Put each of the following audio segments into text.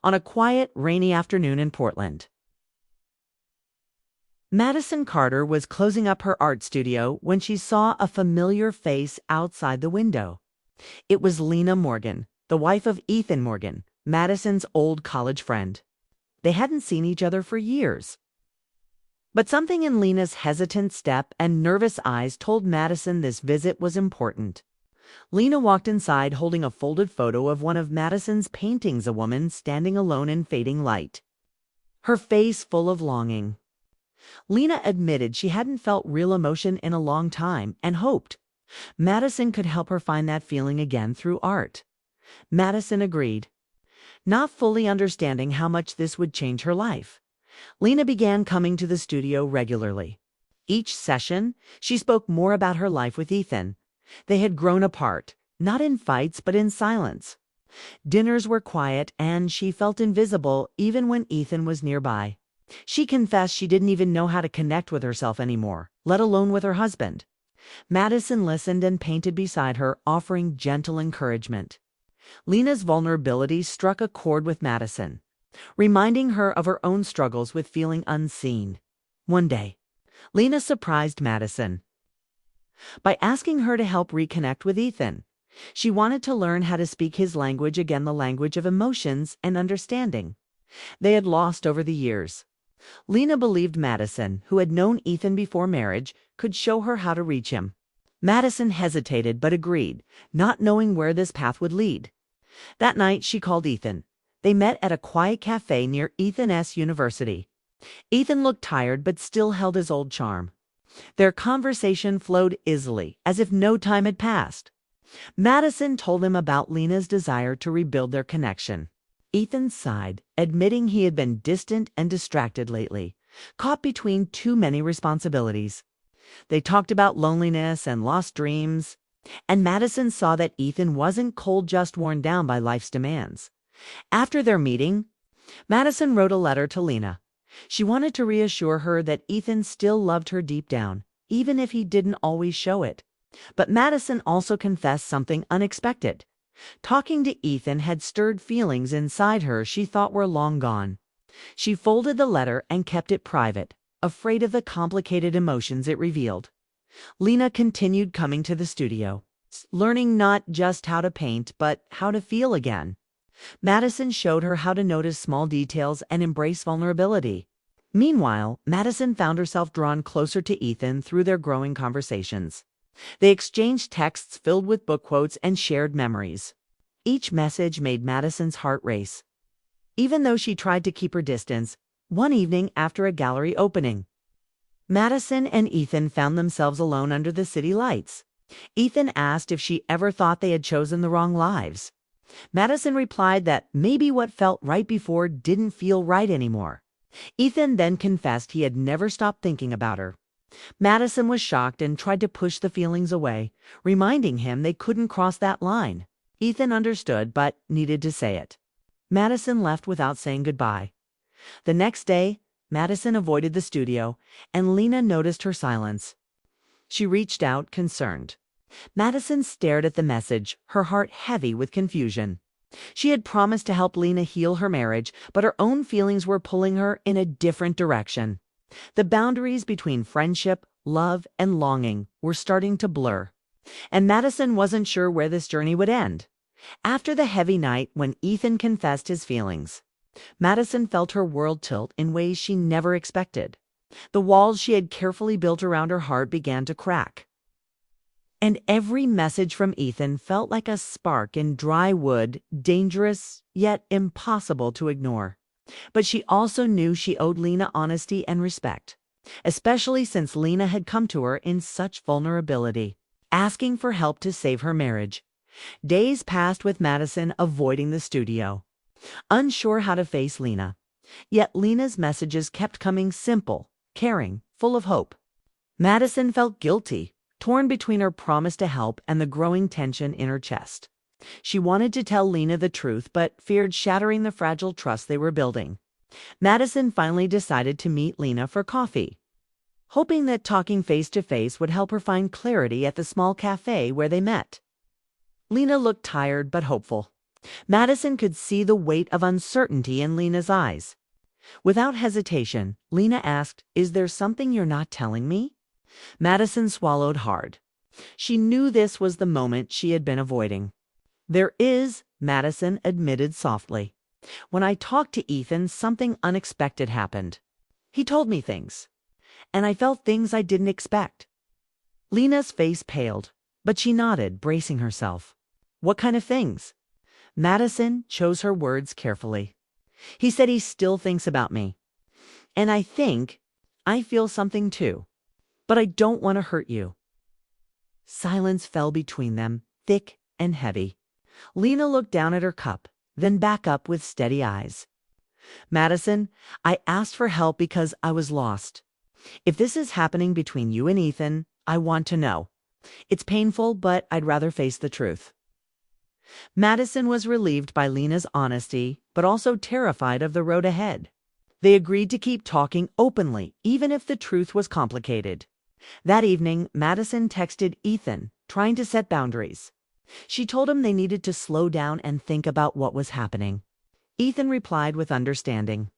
on a quiet, rainy afternoon in Portland. Madison Carter was closing up her art studio when she saw a familiar face outside the window. It was Lena Morgan, the wife of Ethan Morgan, Madison's old college friend. They hadn't seen each other for years. But something in Lena's hesitant step and nervous eyes told Madison this visit was important. Lena walked inside holding a folded photo of one of Madison's paintings, a woman standing alone in fading light, her face full of longing. Lena admitted she hadn't felt real emotion in a long time and hoped Madison could help her find that feeling again through art. Madison agreed, not fully understanding how much this would change her life. Lena began coming to the studio regularly. Each session, she spoke more about her life with Ethan. They had grown apart, not in fights but in silence. Dinners were quiet and she felt invisible even when Ethan was nearby. She confessed she didn't even know how to connect with herself anymore, let alone with her husband. Madison listened and painted beside her, offering gentle encouragement. Lena's vulnerability struck a chord with Madison, reminding her of her own struggles with feeling unseen. One day, Lena surprised Madison by asking her to help reconnect with Ethan. She wanted to learn how to speak his language again, the language of emotions and understanding they had lost over the years. Lena believed Madison, who had known Ethan before marriage, could show her how to reach him. Madison hesitated but agreed, not knowing where this path would lead. That night she called Ethan. They met at a quiet cafe near Ethan's university. Ethan looked tired but still held his old charm. Their conversation flowed easily, as if no time had passed. Madison told him about Lena's desire to rebuild their connection. Ethan sighed, admitting he had been distant and distracted lately, caught between too many responsibilities. They talked about loneliness and lost dreams, and Madison saw that Ethan wasn't cold, just worn down by life's demands. After their meeting, Madison wrote a letter to Lena. She wanted to reassure her that Ethan still loved her deep down, even if he didn't always show it. But Madison also confessed something unexpected. Talking to Ethan had stirred feelings inside her she thought were long gone. She folded the letter and kept it private, afraid of the complicated emotions it revealed. Lena continued coming to the studio, learning not just how to paint, but how to feel again. Madison showed her how to notice small details and embrace vulnerability. Meanwhile, Madison found herself drawn closer to Ethan through their growing conversations. They exchanged texts filled with book quotes and shared memories. Each message made Madison's heart race, even though she tried to keep her distance. One evening after a gallery opening, Madison and Ethan found themselves alone under the city lights. Ethan asked if she ever thought they had chosen the wrong lives. Madison replied that maybe what felt right before didn't feel right anymore. Ethan then confessed he had never stopped thinking about her. Madison was shocked and tried to push the feelings away, reminding him they couldn't cross that line. Ethan understood, but needed to say it. Madison left without saying goodbye. The next day, Madison avoided the studio, and Lena noticed her silence. She reached out, concerned. Madison stared at the message, her heart heavy with confusion. She had promised to help Lena heal her marriage, but her own feelings were pulling her in a different direction. The boundaries between friendship, love, and longing were starting to blur, and Madison wasn't sure where this journey would end. After the heavy night when Ethan confessed his feelings, Madison felt her world tilt in ways she never expected. The walls she had carefully built around her heart began to crack, and every message from Ethan felt like a spark in dry wood, dangerous yet impossible to ignore. But she also knew she owed Lena honesty and respect, especially since Lena had come to her in such vulnerability, asking for help to save her marriage. Days passed with Madison avoiding the studio, unsure how to face Lena. Yet Lena's messages kept coming, simple, caring, full of hope. Madison felt guilty, torn between her promise to help and the growing tension in her chest. She wanted to tell Lena the truth, but feared shattering the fragile trust they were building. Madison finally decided to meet Lena for coffee, hoping that talking face to face would help her find clarity at the small cafe where they met. Lena looked tired but hopeful. Madison could see the weight of uncertainty in Lena's eyes. Without hesitation, Lena asked, "Is there something you're not telling me?" Madison swallowed hard. She knew this was the moment she had been avoiding. "There is," Madison admitted softly. "When I talked to Ethan, something unexpected happened. He told me things, and I felt things I didn't expect." Lena's face paled, but she nodded, bracing herself. "What kind of things?" Madison chose her words carefully. "He said he still thinks about me. And I feel something too. But I don't want to hurt you." Silence fell between them, thick and heavy. Lena looked down at her cup, then back up with steady eyes. "Madison, I asked for help because I was lost. If this is happening between you and Ethan, I want to know. It's painful, but I'd rather face the truth." Madison was relieved by Lena's honesty, but also terrified of the road ahead. They agreed to keep talking openly, even if the truth was complicated. That evening, Madison texted Ethan, trying to set boundaries. She told him they needed to slow down and think about what was happening. Ethan replied with understanding.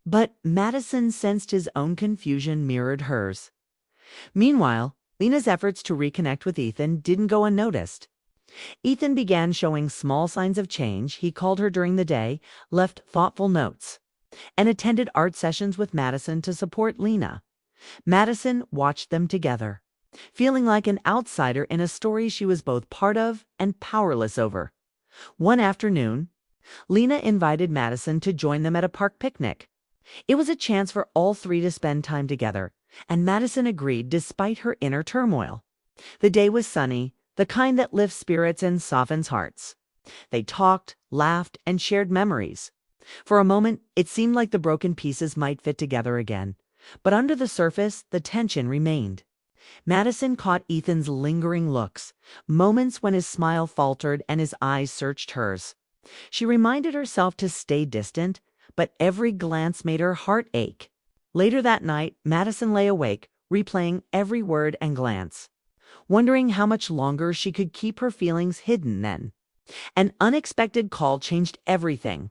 But Madison sensed his own confusion mirrored hers. Meanwhile, Lena's efforts to reconnect with Ethan didn't go unnoticed. Ethan began showing small signs of change. He called her during the day, left thoughtful notes, and attended art sessions with Madison to support Lena. Madison watched them together, feeling like an outsider in a story she was both part of and powerless over. One afternoon, Lena invited Madison to join them at a park picnic. It was a chance for all three to spend time together, and Madison agreed despite her inner turmoil. The day was sunny, the kind that lifts spirits and softens hearts. They talked, laughed, and shared memories. For a moment, it seemed like the broken pieces might fit together again. But under the surface, the tension remained. Madison caught Ethan's lingering looks, moments when his smile faltered and his eyes searched hers. She reminded herself to stay distant, but every glance made her heart ache. Later that night, Madison lay awake, replaying every word and glance, wondering how much longer she could keep her feelings hidden then. An unexpected call changed everything.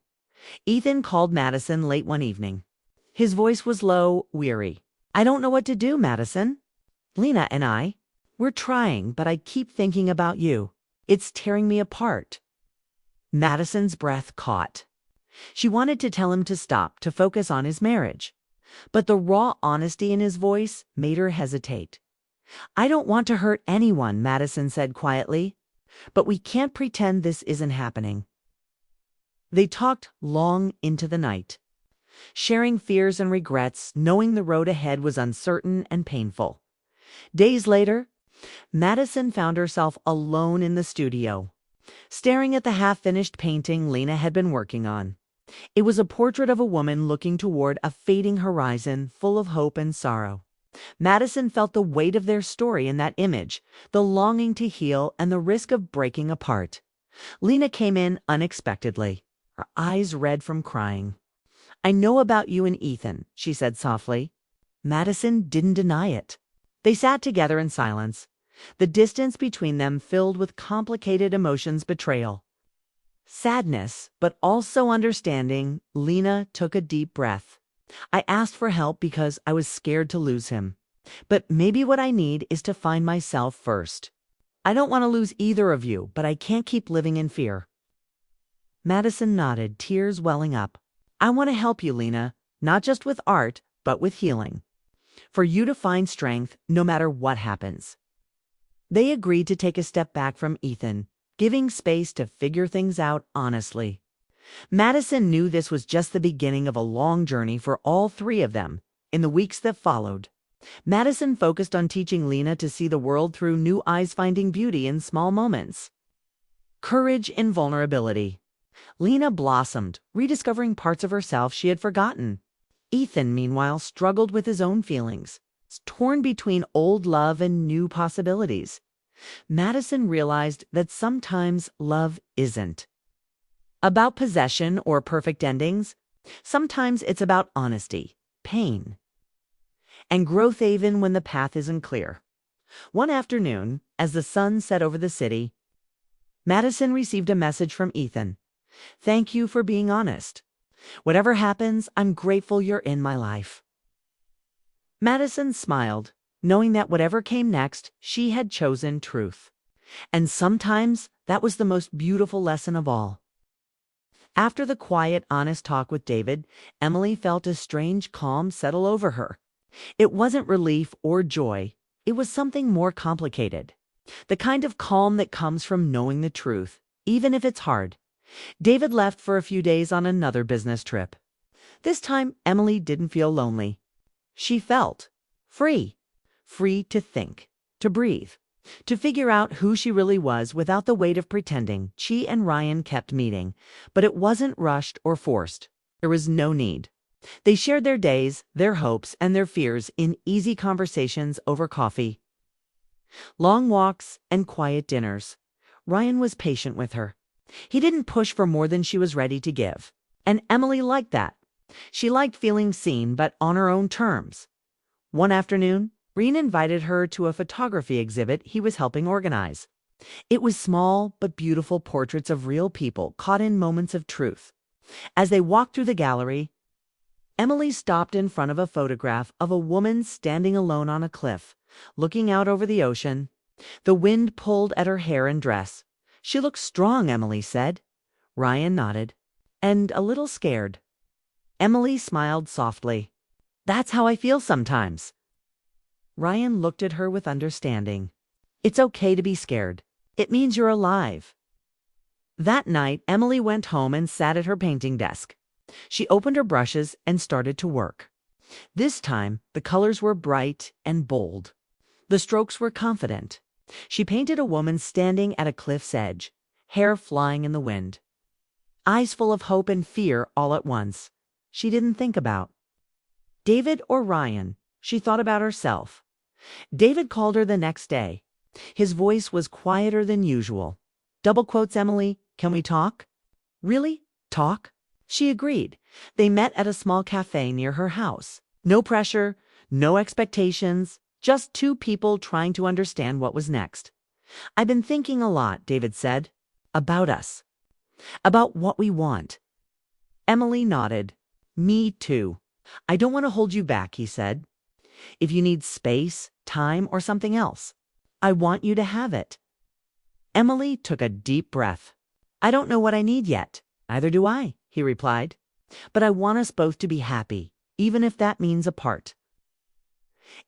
Ethan called Madison late one evening. His voice was low, weary. "I don't know what to do, Madison. Lena and we're trying, but I keep thinking about you. It's tearing me apart." Madison's breath caught. She wanted to tell him to stop, to focus on his marriage. But the raw honesty in his voice made her hesitate. "I don't want to hurt anyone," Madison said quietly. "But we can't pretend this isn't happening." They talked long into the night, sharing fears and regrets, knowing the road ahead was uncertain and painful. Days later, Madison found herself alone in the studio, staring at the half-finished painting Lena had been working on. It was a portrait of a woman looking toward a fading horizon full of hope and sorrow. Madison felt the weight of their story in that image, the longing to heal and the risk of breaking apart. Lena came in unexpectedly, her eyes red from crying. "I know about you and Ethan," she said softly. Madison didn't deny it. They sat together in silence, the distance between them filled with complicated emotions: betrayal, sadness, but also understanding. Lena took a deep breath. "I asked for help because I was scared to lose him. But maybe what I need is to find myself first. I don't want to lose either of you, but I can't keep living in fear." Madison nodded, tears welling up. "I want to help you, Lena, not just with art, but with healing. For you to find strength no matter what happens." They agreed to take a step back from Ethan, giving space to figure things out honestly. Madison knew this was just the beginning of a long journey for all three of them. In the weeks that followed, Madison focused on teaching Lena to see the world through new eyes, finding beauty in small moments, courage in vulnerability. Lena blossomed, rediscovering parts of herself she had forgotten. Ethan, meanwhile, struggled with his own feelings, torn between old love and new possibilities. Madison realized that sometimes love isn't about possession or perfect endings. Sometimes it's about honesty, pain, and growth even when the path isn't clear. One afternoon, as the sun set over the city, Madison received a message from Ethan. "Thank you for being honest. Whatever happens, I'm grateful you're in my life." Madison smiled, knowing that whatever came next, she had chosen truth. And sometimes that was the most beautiful lesson of all. After the quiet, honest talk with David, Emily felt a strange calm settle over her. It wasn't relief or joy. It was something more complicated. The kind of calm that comes from knowing the truth, even if it's hard. David left for a few days on another business trip. This time, Emily didn't feel lonely. She felt free. Free to think, to breathe, to figure out who she really was without the weight of pretending. She and Ryan kept meeting, but it wasn't rushed or forced. There was no need. They shared their days, their hopes, and their fears in easy conversations over coffee. Long walks and quiet dinners. Ryan was patient with her. He didn't push for more than she was ready to give. And Emily liked that. She liked feeling seen, but on her own terms. One afternoon, Ryan invited her to a photography exhibit he was helping organize. It was small but beautiful portraits of real people caught in moments of truth. As they walked through the gallery, Emily stopped in front of a photograph of a woman standing alone on a cliff, looking out over the ocean. The wind pulled at her hair and dress. "She looks strong," Emily said. Ryan nodded, and a little scared. Emily smiled softly. "That's how I feel sometimes." Ryan looked at her with understanding. "It's okay to be scared. It means you're alive." That night, Emily went home and sat at her painting desk. She opened her brushes and started to work. This time, the colors were bright and bold. The strokes were confident. She painted a woman standing at a cliff's edge, hair flying in the wind. Eyes full of hope and fear all at once. She didn't think about David or Ryan. She thought about herself. David called her the next day. His voice was quieter than usual. Double quotes, "Emily, can we talk?" "Really? Talk?" She agreed. They met at a small cafe near her house. No pressure, no expectations, just two people trying to understand what was next. "I've been thinking a lot," David said. "About us. About what we want." Emily nodded. "Me too. I don't want to hold you back," he said. "If you need space, time, or something else, I want you to have it." Emily took a deep breath. "I don't know what I need yet. Neither do I," he replied. "But I want us both to be happy, even if that means apart."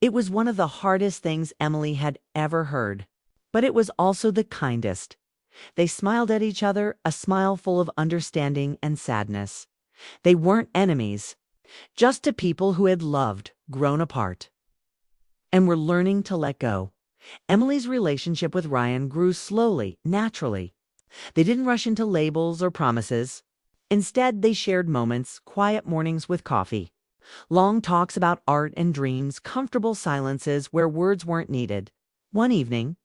It was one of the hardest things Emily had ever heard, but it was also the kindest. They smiled at each other, a smile full of understanding and sadness. They weren't enemies, just two people who had loved, grown apart, and were learning to let go. Emily's relationship with Ryan grew slowly, naturally. They didn't rush into labels or promises. Instead, they shared moments, quiet mornings with coffee, long talks about art and dreams, comfortable silences where words weren't needed. One evening,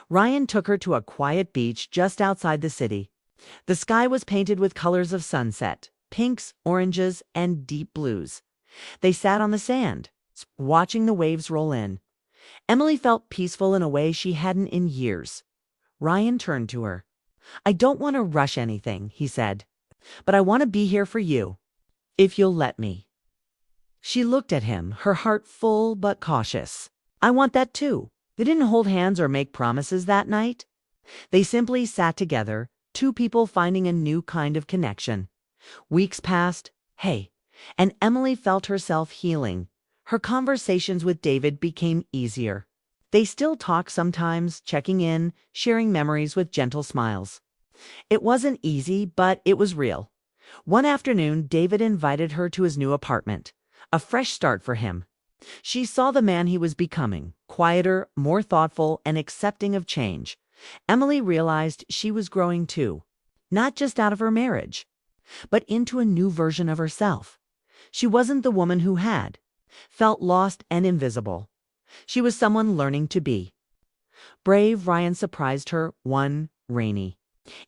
Ryan took her to a quiet beach just outside the city. The sky was painted with colors of sunset, pinks, oranges, and deep blues. They sat on the sand, watching the waves roll in. Emily felt peaceful in a way she hadn't in years. Ryan turned to her. "I don't want to rush anything," he said, "but I want to be here for you, if you'll let me." She looked at him, her heart full but cautious. "I want that too." They didn't hold hands or make promises that night. They simply sat together, two people finding a new kind of connection. Weeks passed, and Emily felt herself healing. Her conversations with David became easier. They still talked sometimes, checking in, sharing memories with gentle smiles. It wasn't easy, but it was real. One afternoon, David invited her to his new apartment, a fresh start for him. She saw the man he was becoming, quieter, more thoughtful, and accepting of change. Emily realized she was growing too, not just out of her marriage, but into a new version of herself. She wasn't the woman who had felt lost and invisible. She was someone learning to be brave. Ryan surprised her one rainy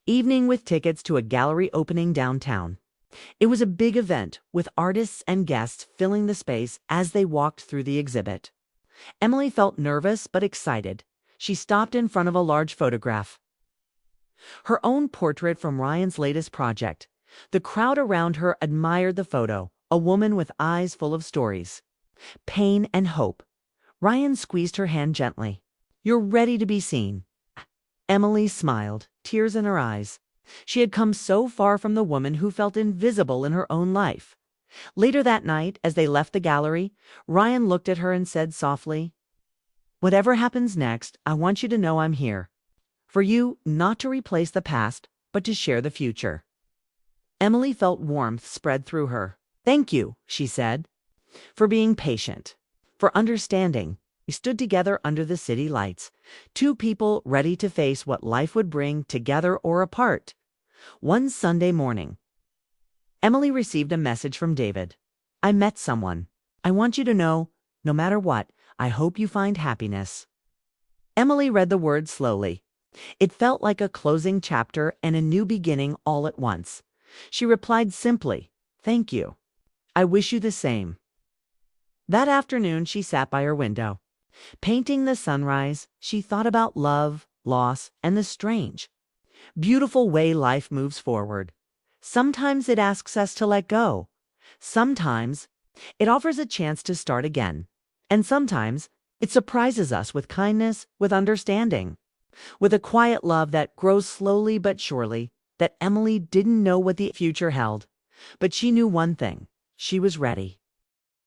evening with tickets to a gallery opening downtown. It was a big event, with artists and guests filling the space as they walked through the exhibit. Emily felt nervous but excited. She stopped in front of a large photograph. Her own portrait from Ryan's latest project. The crowd around her admired the photo, a woman with eyes full of stories, pain and hope. Ryan squeezed her hand gently. "You're ready to be seen." Emily smiled, tears in her eyes. She had come so far from the woman who felt invisible in her own life. Later that night, as they left the gallery, Ryan looked at her and said softly, "Whatever happens next, I want you to know I'm here. For you, not to replace the past, but to share the future." Emily felt warmth spread through her. "Thank you," she said, "for being patient, for understanding." We stood together under the city lights, two people ready to face what life would bring, together or apart. One Sunday morning, Emily received a message from David. "I met someone. I want you to know, no matter what, I hope you find happiness." Emily read the words slowly. It felt like a closing chapter and a new beginning all at once. She replied simply, "Thank you. I wish you the same." That afternoon, she sat by her window. Painting the sunrise, she thought about love, loss, and the strange, beautiful way life moves forward. Sometimes it asks us to let go. Sometimes it offers a chance to start again. And sometimes it surprises us with kindness, with understanding, with a quiet love that grows slowly but surely. That Emily didn't know what the future held, but she knew one thing: she was ready.